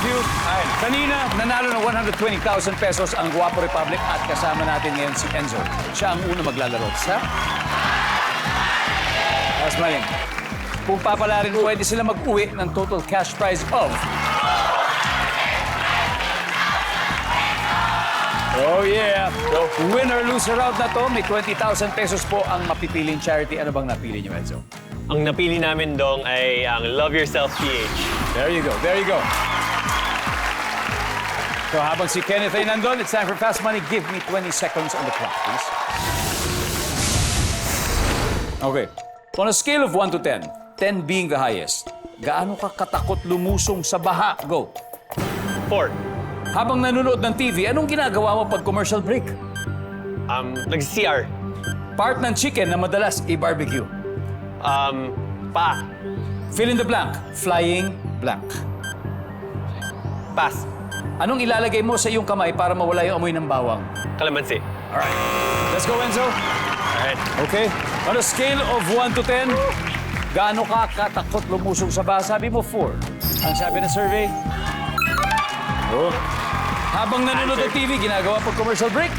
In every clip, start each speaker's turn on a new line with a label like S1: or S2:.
S1: of you. Kanina, nanalo ng 120,000 pesos ang Guwapo Republic at kasama natin ngayon si Enzo. Siya ang una maglalaro sa... Mas maling. Kung papalarin, pwede sila mag-uwi ng total cash prize of... Oh yeah! So, win or lose round na to, may 20,000 pesos po ang mapipiling charity. Ano bang napili niyo, Enzo?
S2: Ang napili namin dong ay ang Love Yourself PH.
S1: There you go, there you go. So habang si Kenneth ay nandun, it's time for Fast Money. Give me 20 seconds on the clock, please. Okay. On a scale of 1 to 10, 10 being the highest, gaano ka katakot lumusong sa baha? Go.
S2: 4.
S1: Habang nanonood ng TV, anong ginagawa mo pag commercial break?
S2: Nag-CR.
S1: Part ng chicken na madalas i-barbecue.
S2: Pa.
S1: Fill in the blank. Flying blank.
S2: Pass.
S1: Anong ilalagay mo sa iyong kamay para mawala yung amoy ng bawang?
S2: Kalamansi.
S1: Alright. Let's go, Enzo.
S2: Alright.
S1: Okay. On a scale of 1 to 10, gaano ka katakot lumusong sa baha? Sabi mo 4. Ang sabi ng survey? Oh. Habang nanonood ng TV, ginagawa pag commercial break?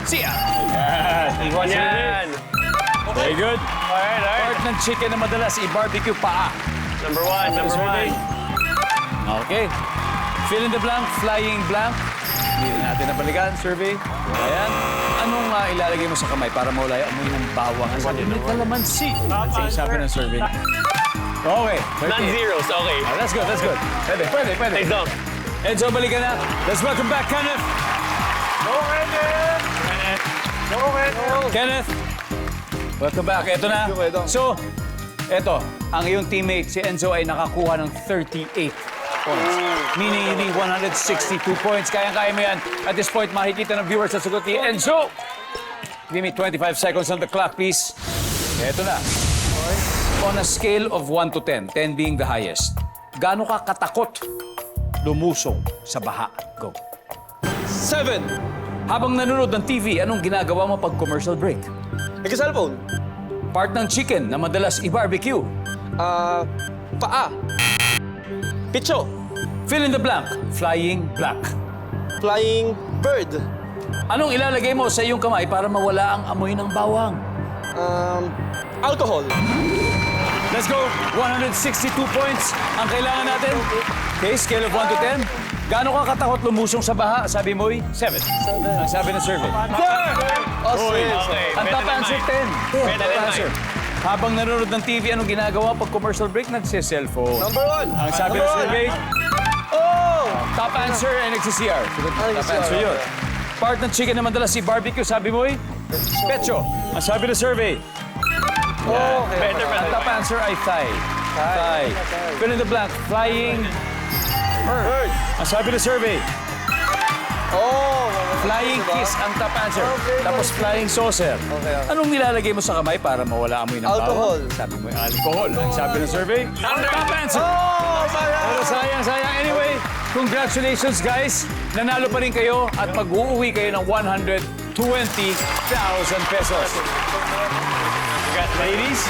S1: Siya.
S2: Iwan yan.
S1: Very good.
S2: Alright, alright.
S1: Part ng chicken na madalas i-barbecue paa.
S2: Number 1, number 1.
S1: Okay. Fill in the blank, flying blank. Hindi natin nabalikan, survey. Ayan. Anong ilalagay mo sa kamay para mawala yung amoy ng bawang? Ang sabi may kalamansi. Ang sabi ng survey. Okay.
S2: Non-zeros, okay.
S1: That's good, that's good. Pwede.
S2: Thanks, Dom.
S1: Enzo, balikan na. Let's welcome back, Kenneth. Kenneth. Welcome back. Ito na. So, ito. Ang iyong teammate, si Enzo, ay nakakuha ng 38 points. Meaning, hindi 162 points. Kayang-kaya mo yan. At this point, makikita ng viewers sa sagot ni Enzo. Give me 25 seconds on the clock, please. Ito na. On a scale of 1 to 10, 10 being the highest, gaano ka katakot lumusong sa baha? Go.
S3: 7.
S1: Habang nanonood ng TV, anong ginagawa mo pag commercial break?
S3: Nag-cellphone.
S1: Part ng chicken na madalas i-barbecue.
S3: Paa. Picho.
S1: Fill in the blank. Flying blank.
S3: Flying bird.
S1: Anong ilalagay mo sa iyong kamay para mawala ang amoy ng bawang?
S3: Alcohol.
S1: Let's go. 162 points ang kailangan natin. Okay, scale of 1 to 10. Gaano ka katakot lumusong sa baha? Sabi mo'y 7. Ang sabi ng survey.
S2: Okay.
S1: Ang top answer, 10.
S2: Better
S1: Top
S2: than
S1: answer. Habang nanonood ng TV, anong ginagawa pag commercial break? Nagse-cellphone.
S3: Number 1.
S1: Ang sabi ng survey, top answer ay nagsi-CR. Top answer yun. Part ng chicken na madalas si barbecue, sabi mo'y pecho. Ang sabi ng survey,
S2: Better
S1: ang top answer ay thigh. Thigh. Fill in the blank. Flying bird. Ang sabi ng survey, flying kiss ang top answer. Tapos flying saucer. Anong nilalagay mo sa kamay para mawala amoy ng bawang?
S3: Alcohol.
S1: Sabi mo yung alcohol. Ang sabi ng survey, top answer. Pero sayang. Anyway, congratulations guys. Nanalo pa rin kayo at mag-uuwi kayo ng 120,000 pesos. Congrats, ladies.